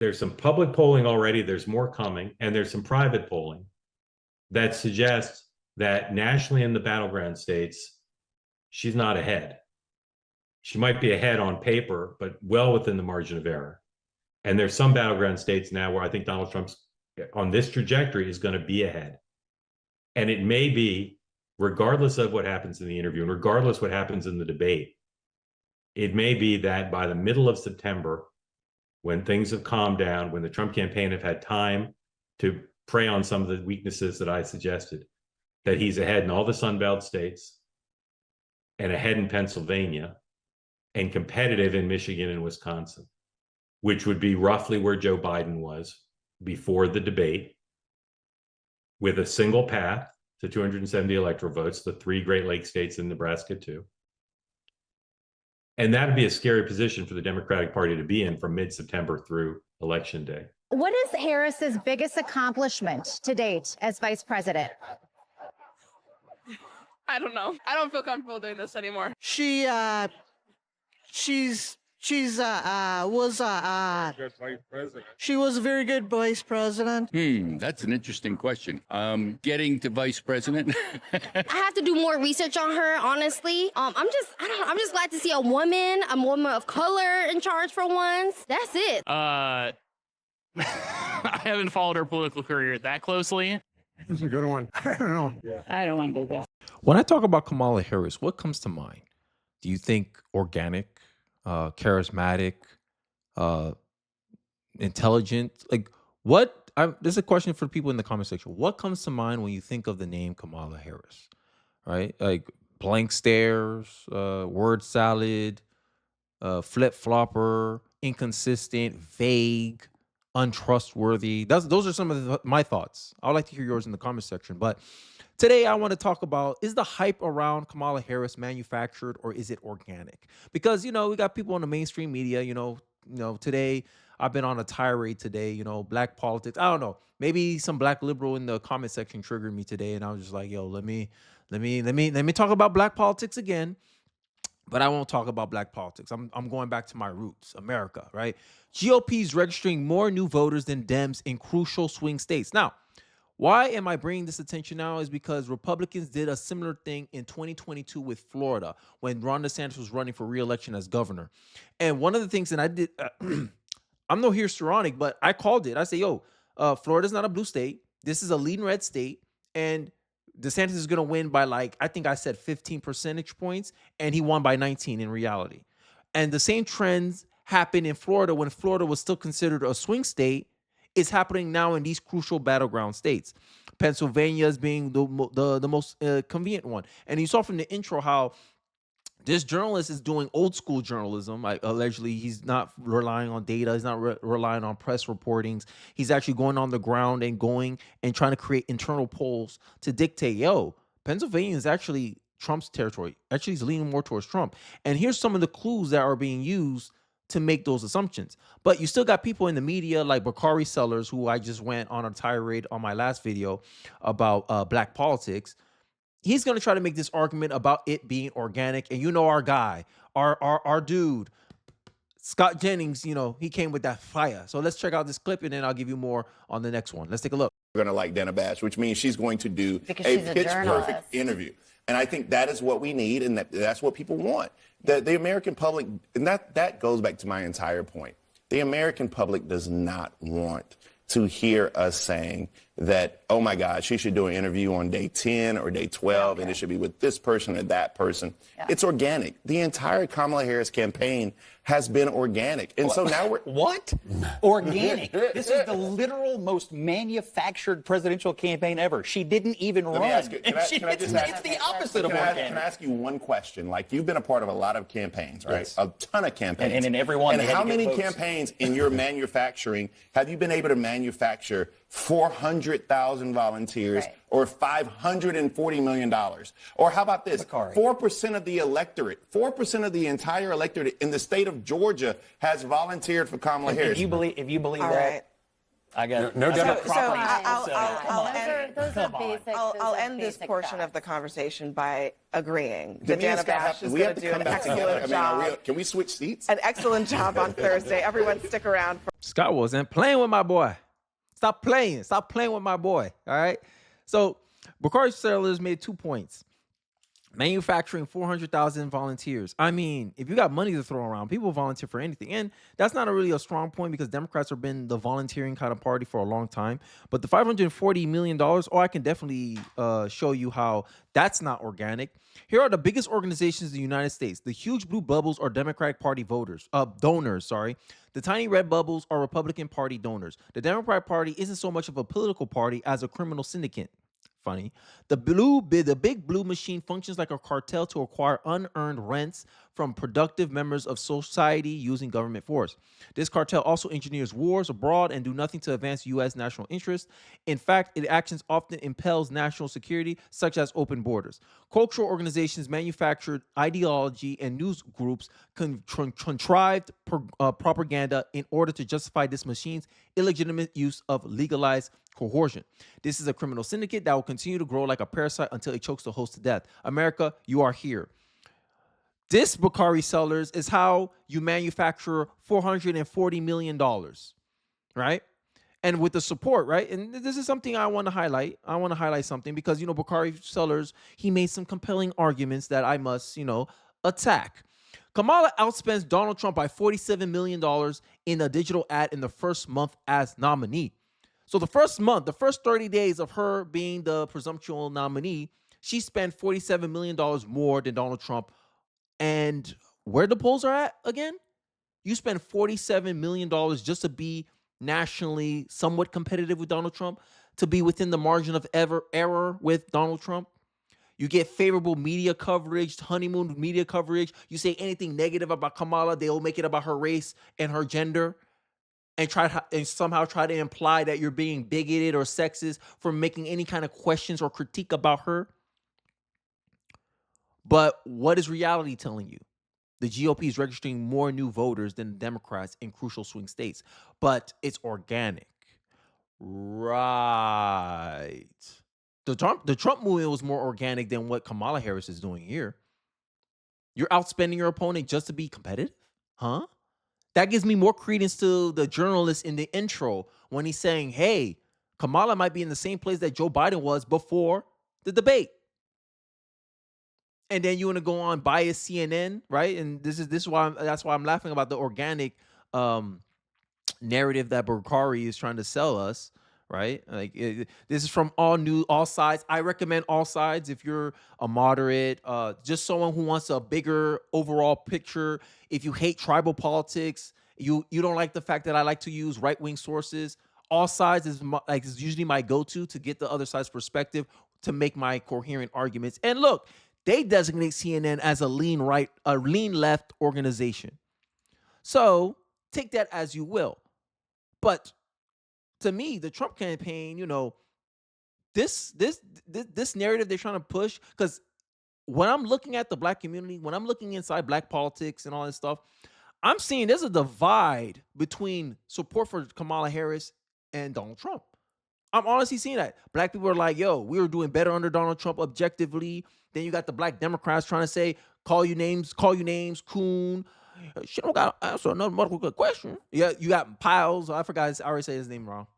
There's some public polling already, there's more coming, and there's some private polling that suggests that nationally in the battleground states, she's not ahead. She might be ahead on paper, but well within the margin of error. And there's some battleground states now where I think Donald Trump's on this trajectory is going to be ahead. And it may be, regardless of what happens in the interview and regardless what happens in the debate, it may be that by the middle of September, when things have calmed down, when the Trump campaign have had time to prey on some of the weaknesses that I suggested, that he's ahead in all the Sun Belt states and ahead in Pennsylvania and competitive in Michigan and Wisconsin, which would be roughly where Joe Biden was before the debate, with a single path to 270 electoral votes, the 3 Great Lakes states and Nebraska too. And that'd be a scary position for the Democratic Party to be in from mid-September through Election Day. What is Harris's biggest accomplishment to date as vice president? I don't know. I don't feel comfortable doing this anymore. She was a very good vice president. That's an interesting question. Getting to vice president. I have to do more research on her, honestly. I'm just glad to see a woman of color in charge for once. That's it. I haven't followed her political career that closely. That's a good one. I don't know. I don't want to do that. When I talk about Kamala Harris, what comes to mind? Do you think organic, charismatic, intelligent? Like what? This is a question for people in the comment section. What comes to mind when you think of the name Kamala Harris? Right? Like blank stares, word salad, flip-flopper, inconsistent, vague, untrustworthy. Those are some of my thoughts. I would like to hear yours in the comment section. But today I want to talk about, is the hype around Kamala Harris manufactured or is it organic? Because, we got people in the mainstream media, today I've been on a tirade today, black politics. I don't know. Maybe some black liberal in the comment section triggered me today and I was just like, yo, let me talk about black politics again. But I won't talk about black politics. I'm going back to my roots, America, right? GOP's registering more new voters than Dems in crucial swing states. Now, why am I bringing this attention now is because Republicans did a similar thing in 2022 with Florida when Ron DeSantis was running for re-election as governor. And one of the things that I did, I'm no histrionic, but I called it. I say, Florida's not a blue state. This is a lean red state. And DeSantis is going to win by I think I said 15 percentage points, and he won by 19 in reality. And the same trends happened in Florida when Florida was still considered a swing state. It's happening now in these crucial battleground states. Pennsylvania is being the most convenient one. And you saw from the intro how this journalist is doing old school journalism. Allegedly, he's not relying on data. He's not relying on press reportings. He's actually going on the ground and trying to create internal polls to dictate, Pennsylvania is actually Trump's territory. Actually, he's leaning more towards Trump. And here's some of the clues that are being used to make those assumptions. But you still got people in the media like Bakari Sellers, who I just went on a tirade on my last video about black politics. He's going to try to make this argument about it being organic. And our guy, our dude, Scott Jennings, he came with that fire. So let's check out this clip and then I'll give you more on the next one. Let's take a look. We're going to like Dana Bash, which means she's going to do Because a she's a pitch-perfect interview. And I think that is what we need, and that's what people want. The American public, and that goes back to my entire point. The American public does not want to hear us saying that, oh my God, she should do an interview on day 10 or day 12, and it should be with this person or that person. Yeah. It's organic. The entire Kamala Harris campaign has been organic. And so now we're... What? Organic. This is the literal most manufactured presidential campaign ever. She didn't even run. It's the opposite of organic. Can I ask you one question? Like, you've been a part of a lot of campaigns, right? Yes. A ton of campaigns. And in every one, and how many campaigns in your manufacturing have you been able to manufacture 400,000 volunteers or $540 million? Or how about this? 4% of the electorate, 4% of the entire electorate in the state of Georgia has volunteered for Kamala Harris. If you believe that, I got No I got doubt. property. I'll end this portion of the conversation by agreeing that Me and Dana Scott Bash is we going have to to do come an back together. excellent job. Can we switch seats? An excellent job on Thursday. Everyone stick around for Scott wasn't playing with my boy. Stop playing. Stop playing with my boy. All right. So Bakari Sellers made 2 points. Manufacturing 400,000 volunteers. I mean, if you got money to throw around, people volunteer for anything. And that's not really a strong point because Democrats have been the volunteering kind of party for a long time. But the $540 million, I can definitely show you how that's not organic. Here are the biggest organizations in the United States. The huge blue bubbles are Democratic Party donors. The tiny red bubbles are Republican Party donors. The Democratic Party isn't so much of a political party as a criminal syndicate. Funny. The big blue machine functions like a cartel to acquire unearned rents from productive members of society using government force. This cartel also engineers wars abroad and do nothing to advance U.S. national interests. In fact, its actions often impels national security, such as open borders. Cultural organizations, manufactured ideology, and news groups contrived propaganda in order to justify this machine's illegitimate use of legalized coercion. This is a criminal syndicate that will continue to grow like a parasite until it chokes the host to death. America, you are here. This, Bakari Sellers, is how you manufacture $440 million, right? And with the support, right? And this is something I want to highlight. I want to highlight something because, Bakari Sellers, he made some compelling arguments that I must, attack. Kamala outspends Donald Trump by $47 million in a digital ad in the first month as nominee. So the first month, the first 30 days of her being the presumptual nominee, she spent $47 million more than Donald Trump. And where the polls are at again? You spend $47 million just to be nationally somewhat competitive with Donald Trump, to be within the margin of error with Donald Trump. You get favorable media coverage, honeymoon media coverage. You say anything negative about Kamala, they'll make it about her race and her gender. And somehow try to imply that you're being bigoted or sexist for making any kind of questions or critique about her. But what is reality telling you? The GOP is registering more new voters than the Democrats in crucial swing states. But it's organic. Right. The Trump movement was more organic than what Kamala Harris is doing here. You're outspending your opponent just to be competitive? Huh? That gives me more credence to the journalist in the intro when he's saying, hey, Kamala might be in the same place that Joe Biden was before the debate. And then you want to go on bias CNN, right? And that's why I'm laughing about the organic narrative that Bakari is trying to sell us, right? Like this is from all sides. I recommend all sides if you're a moderate, just someone who wants a bigger overall picture. If you hate tribal politics, you don't like the fact that I like to use right-wing sources. All sides is usually my go-to to get the other side's perspective to make my coherent arguments. And look, they designate CNN as a lean left organization. So take that as you will. But to me, the Trump campaign, this narrative they're trying to push, because when I'm looking at the black community, when I'm looking inside black politics and all this stuff, I'm seeing there's a divide between support for Kamala Harris and Donald Trump. I'm honestly seeing that. Black people are like, yo, we were doing better under Donald Trump objectively. Then you got the black Democrats trying to say, call you names, coon. She don't got to answer another motherfucking question. Yeah, you got Piles. I already said his name wrong.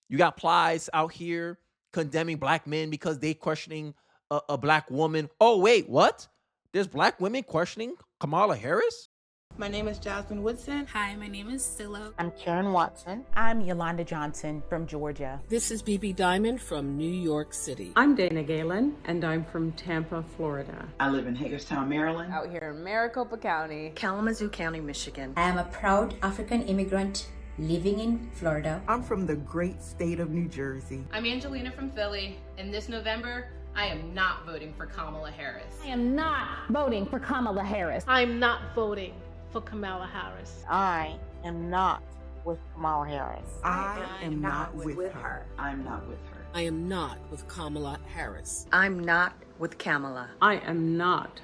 You got Plies out here condemning black men because they questioning a black woman. Oh, wait, what? There's black women questioning Kamala Harris? My name is Jasmine Woodson. Hi, my name is Silla. I'm Karen Watson. I'm Yolanda Johnson from Georgia. This is BB Diamond from New York City. I'm Dana Galen, and I'm from Tampa, Florida. I live in Hagerstown, Maryland. Out here in Maricopa County. Kalamazoo County, Michigan. I am a proud African immigrant living in Florida. I'm from the great state of New Jersey. I'm Angelina from Philly, and this November, I am not voting for Kamala Harris. I am not voting for Kamala Harris. I'm not voting for Kamala Harris. I am not with Kamala Harris. I am not with her. I'm not with her. I am not with Kamala Harris. I'm not with Kamala. I am not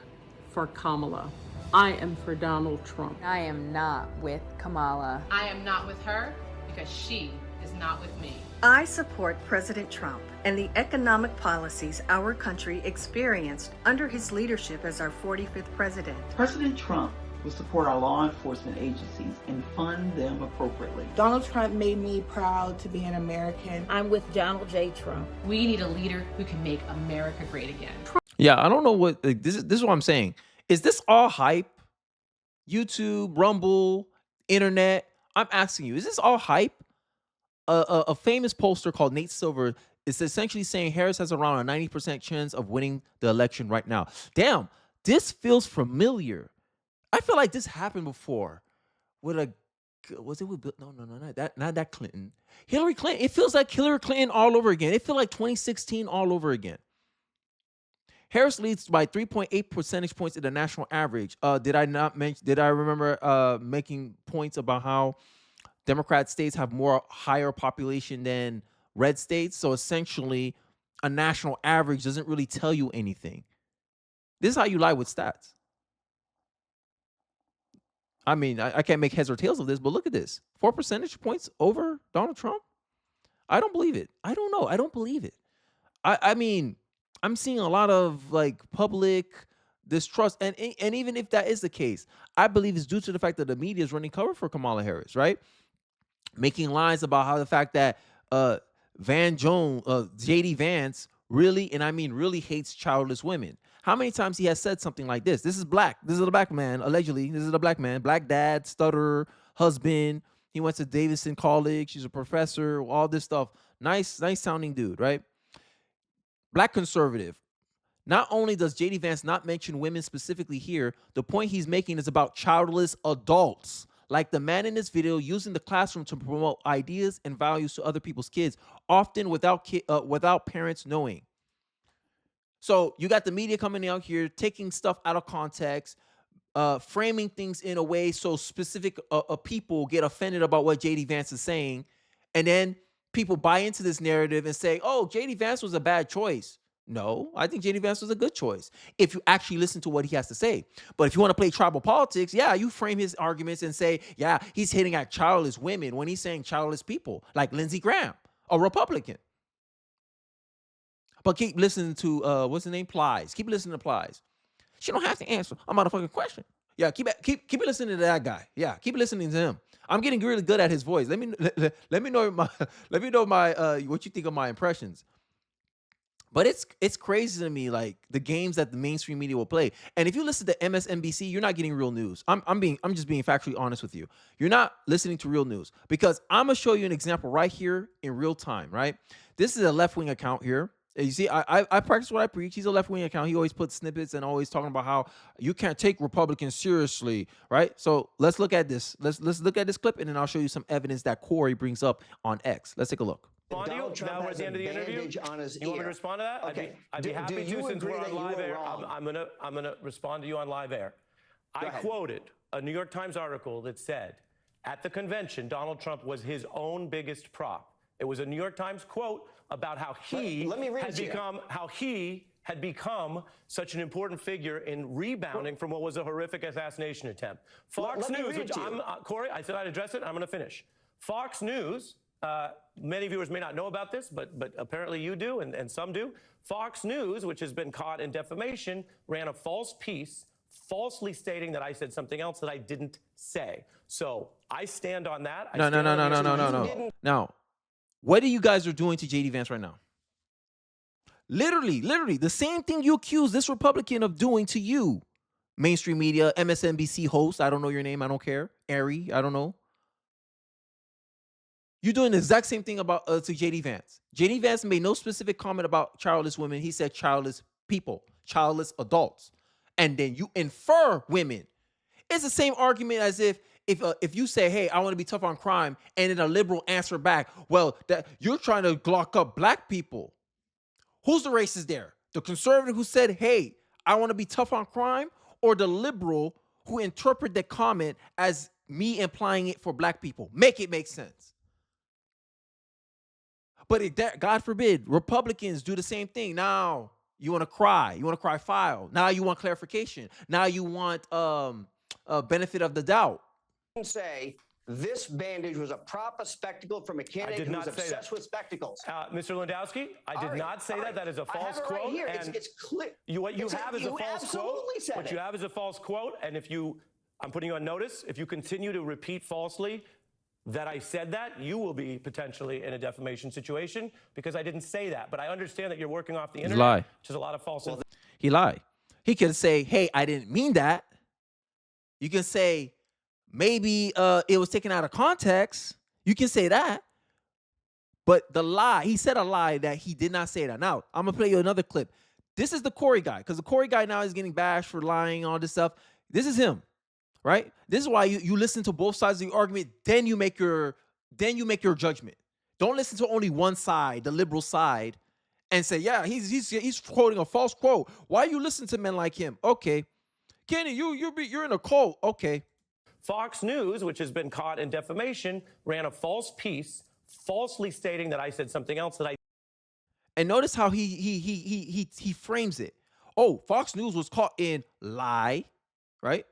for Kamala. I am for Donald Trump. I am not with Kamala. I am not with her because she is not with me. I support President Trump and the economic policies our country experienced under his leadership as our 45th president. President Trump will support our law enforcement agencies and fund them appropriately. Donald Trump made me proud to be an American. I'm with Donald J. Trump. We need a leader who can make America great again. Yeah, I don't know what this is what I'm saying. Is this all hype? YouTube, Rumble, internet. I'm asking you, is this all hype? A famous pollster called Nate Silver is essentially saying Harris has around a 90% chance of winning the election right now. Damn, this feels familiar. I feel like this happened before with was it with no, not that Clinton. Hillary Clinton. It feels like Hillary Clinton all over again. It feels like 2016 all over again. Harris leads by 3.8 percentage points in the national average. Did I remember making points about how Democrat states have more higher population than red states? So essentially, a national average doesn't really tell you anything. This is how you lie with stats. I mean, I can't make heads or tails of this, but look at this. 4 percentage points over Donald Trump? I don't believe it. I don't know. I don't believe it. I mean, I'm seeing a lot of like public distrust. And even if that is the case, I believe it's due to the fact that the media is running cover for Kamala Harris, right? Making lies about how the fact that JD Vance really, and I mean really, hates childless women. How many times he has said something like this? This is black. This is a black man, allegedly. This is a black man, black dad, stutterer, husband. He went to Davidson College. He's a professor, all this stuff. Nice sounding dude, right? Black conservative. Not only does JD Vance not mention women specifically here, the point he's making is about childless adults, like the man in this video using the classroom to promote ideas and values to other people's kids, often without parents knowing. So you got the media coming out here, taking stuff out of context, framing things in a way so specific people get offended about what JD Vance is saying, and then people buy into this narrative and say, oh, JD Vance was a bad choice. No, I think JD Vance was a good choice if you actually listen to what he has to say. But if you want to play tribal politics, yeah, you frame his arguments and say, yeah, he's hitting at childless women when he's saying childless people, like Lindsey Graham, a Republican. But keep listening to, what's the name? Plies. Keep listening to Plies. She don't have to answer a motherfucking question. Yeah, keep listening to that guy. Yeah, keep listening to him. I'm getting really good at his voice. Let me know what you think of my impressions. But it's crazy to me, like the games that the mainstream media will play. And if you listen to MSNBC, you're not getting real news. I'm just being factually honest with you. You're not listening to real news, because I'm gonna show you an example right here in real time. Right, this is a left-wing account here. You see, I practice what I preach. He's a left-wing account. He always puts snippets and always talking about how you can't take Republicans seriously, right? So let's look at this. Let's look at this clip, and then I'll show you some evidence that Corey brings up on X. Let's take a look. Donald Trump now we're at the end of the interview. On his you want me to respond to that? Okay. I'd be happy to, since we're on live air. I'm gonna respond to you on live air. I quoted a New York Times article that said, at the convention, Donald Trump was his own biggest prop. It was a New York Times quote about how he had become such an important figure in rebounding from what was a horrific assassination attempt. Fox News, which Corey, I said I'd address it. I'm going to finish. Fox News. Many viewers may not know about this, but apparently you do, and some do. Fox News, which has been caught in defamation, ran a false piece, falsely stating that I said something else that I didn't say. So I stand on that. No. Now, what are you guys are doing to JD Vance right now? Literally, the same thing you accuse this Republican of doing to you. Mainstream media, MSNBC host, I don't know your name, I don't care. Ari, I don't know. You're doing the exact same thing about to JD Vance. JD Vance made no specific comment about childless women. He said childless people, childless adults. And then you infer women. It's the same argument as if you say, hey, I want to be tough on crime, and then a liberal answer back, well, that you're trying to lock up black people. Who's the racist there? The conservative who said, hey, I want to be tough on crime, or the liberal who interpret the comment as me implying it for black people? Make it make sense. But God forbid, Republicans do the same thing. Now you want to cry. You want to cry foul. Now you want clarification. Now you want benefit of the doubt. Say this bandage was a prop, a spectacle from a candidate who was obsessed with spectacles. Mr. Lewandowski, I did not say that. That is a false quote. Right here. And it's clear. What you have is a false quote. What you have is a false quote. And I'm putting you on notice. If you continue to repeat falsely that I said that, you will be potentially in a defamation situation because I didn't say that. But I understand that you're working off the internet, lied. which is a lot of false information. He lied. He could say, hey, I didn't mean that. You can say, maybe it was taken out of context. You can say that. But the lie, he said a lie that he did not say that. Now, I'm going to play you another clip. This is the Corey guy, because the Corey guy now is getting bashed for lying, all this stuff. This is him, right? This is why you listen to both sides of the argument, then you make your judgment. Don't listen to only one side, the liberal side, and say, yeah, he's quoting a false quote. Why you listen to men like him? Okay. Kenny, you're in a cult. Okay. Fox News, which has been caught in defamation, ran a false piece, falsely stating that I said something else that I. And notice how he frames it. Oh, Fox News was caught in lie, right?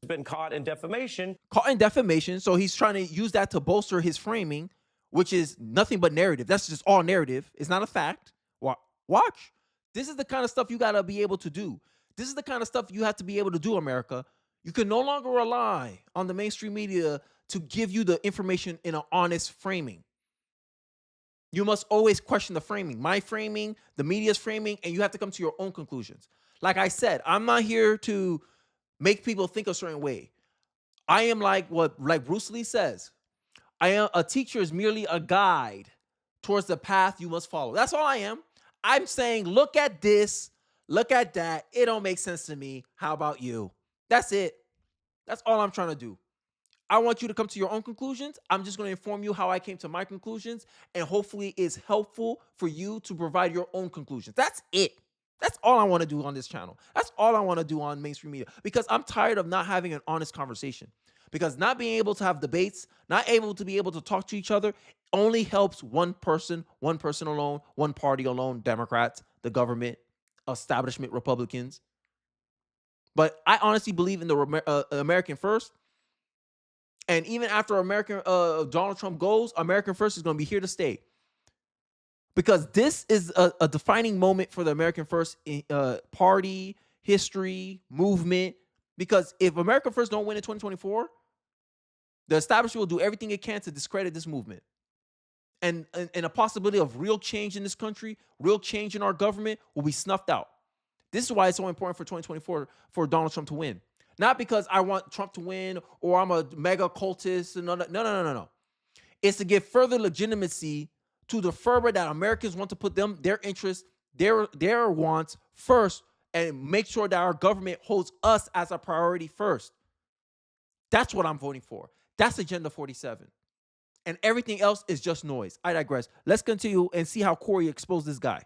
Been caught in defamation. Caught in defamation. So he's trying to use that to bolster his framing, which is nothing but narrative. That's just all narrative. It's not a fact. Watch. This is the kind of stuff you got to be able to do. This is the kind of stuff you have to be able to do, America. You can no longer rely on the mainstream media to give you the information in an honest framing. You must always question the framing, my framing, the media's framing, and you have to come to your own conclusions. Like I said, I'm not here to make people think a certain way. I am like Bruce Lee says, a teacher is merely a guide towards the path you must follow. That's all I am. I'm saying, look at this, look at that. It don't make sense to me. How about you? That's it. That's all I'm trying to do. I want you to come to your own conclusions. I'm just going to inform you how I came to my conclusions, and hopefully it's helpful for you to provide your own conclusions. That's it. That's all I want to do on this channel. That's all I want to do on mainstream media, because I'm tired of not having an honest conversation. Because not being able to have debates, not able to be able to talk to each other only helps one person alone, one party alone, Democrats, the government, establishment, Republicans. But I honestly believe in the American first. And even after Donald Trump goes, American first is going to be here to stay. Because this is a defining moment for the American first party, history, movement. Because if America first don't win in 2024, the establishment will do everything it can to discredit this movement. And a possibility of real change in this country, real change in our government will be snuffed out. This is why it's so important for 2024 for Donald Trump to win. Not because I want Trump to win or I'm a mega cultist. No. It's to give further legitimacy to the fervor that Americans want to put their interests, their wants first, and make sure that our government holds us as a priority first. That's what I'm voting for. That's Agenda 47. And everything else is just noise. I digress. Let's continue and see how Corey exposed this guy.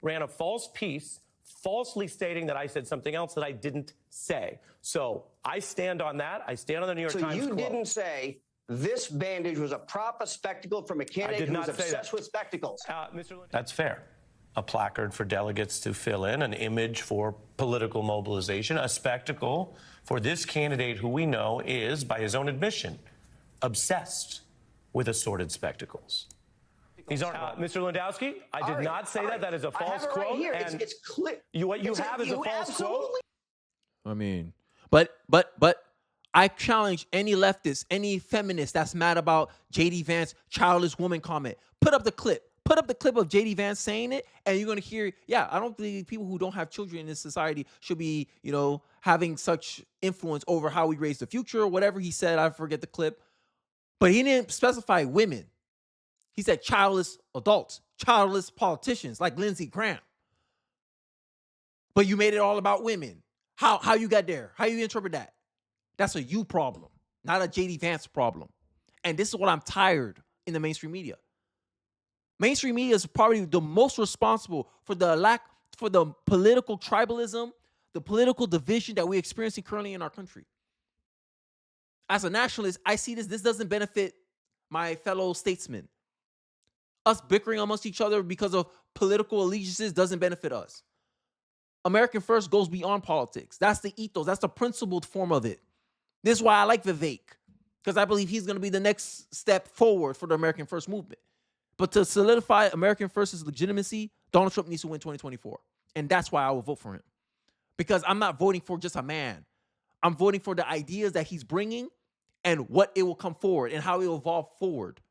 Ran a false piece, falsely stating that I said something else that I didn't say. So I stand on that. I stand on the New York Times So you quote. didn't say this bandage was a prop, a spectacle from a candidate who was obsessed with spectacles. That's fair. A placard for delegates to fill in, an image for political mobilization, a spectacle for this candidate who we know is, by his own admission, obsessed with assorted spectacles. Mr. Lewandowski, I did not say that. That is a false quote. Right here. And it's clear. What you have is a false quote. I mean, but I challenge any leftist, any feminist that's mad about J.D. Vance childless woman comment. Put up the clip. Put up the clip of J.D. Vance saying it, and you're going to hear, yeah, I don't think people who don't have children in this society should be, having such influence over how we raise the future or whatever he said. I forget the clip. But he didn't specify women. He said childless adults, childless politicians like Lindsey Graham. But you made it all about women. How you got there? How you interpret that? That's a you problem, not a J.D. Vance problem. And this is what I'm tired in the mainstream media. Mainstream media is probably the most responsible for the political tribalism, the political division that we're experiencing currently in our country. As a nationalist, I see this doesn't benefit my fellow statesmen. Us bickering amongst each other because of political allegiances doesn't benefit us. American first goes beyond politics. That's the ethos. That's the principled form of it. This is why I like Vivek. because I believe he's going to be the next step forward for the American First movement. But to solidify American First's legitimacy, Donald Trump needs to win 2024. And that's why I will vote for him. Because I'm not voting for just a man. I'm voting for the ideas that he's bringing and what it will come forward and how it will evolve forward.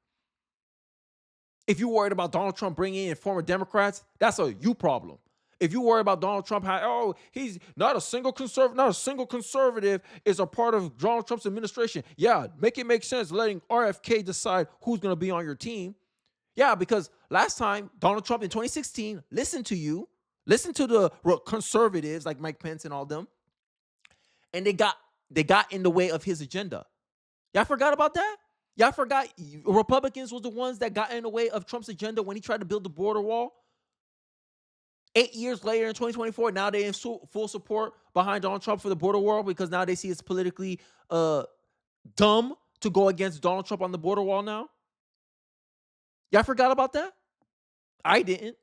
If you're worried about Donald Trump bringing in former Democrats, that's a you problem. If you worry about Donald Trump, he's not a single conservative is a part of Donald Trump's administration. Yeah, make it make sense letting RFK decide who's going to be on your team. Yeah, because last time Donald Trump in 2016 listened to you, listened to the conservatives like Mike Pence and all them, and they got in the way of his agenda. Y'all forgot about that? Y'all forgot Republicans was the ones that got in the way of Trump's agenda when he tried to build the border wall? 8 years later in 2024, now they're in full support behind Donald Trump for the border wall because now they see it's politically dumb to go against Donald Trump on the border wall now? Y'all forgot about that? I didn't.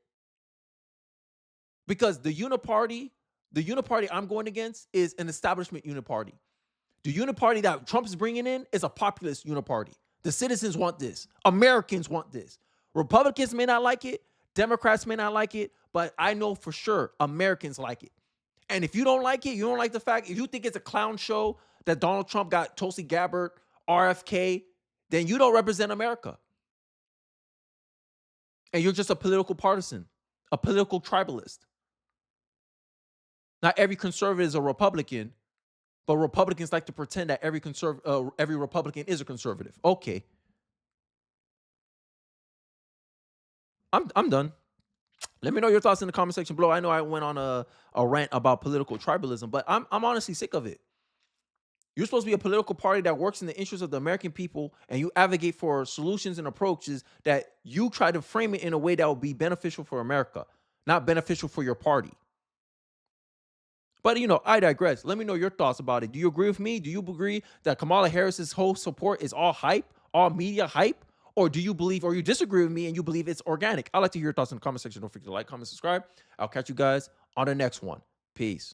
Because the uniparty I'm going against is an establishment uniparty. The uniparty that Trump is bringing in is a populist uniparty. The citizens want this. Americans want this. Republicans may not like it. Democrats may not like it. But I know for sure Americans like it. And if you don't like it, you don't like the fact, if you think it's a clown show that Donald Trump got Tulsi Gabbard, RFK, then you don't represent America. And you're just a political partisan, a political tribalist. Not every conservative is a Republican, but Republicans like to pretend that every Republican is a conservative. Okay. I'm done. Let me know your thoughts in the comment section below. I know I went on a rant about political tribalism, but I'm honestly sick of it. You're supposed to be a political party that works in the interest of the American people, and you advocate for solutions and approaches that you try to frame it in a way that will be beneficial for America, not beneficial for your party. But, I digress. Let me know your thoughts about it. Do you agree with me? Do you agree that Kamala Harris's whole support is all hype, all media hype? Or do you believe, or you disagree with me and you believe it's organic? I'd like to hear your thoughts in the comment section. Don't forget to like, comment, subscribe. I'll catch you guys on the next one. Peace.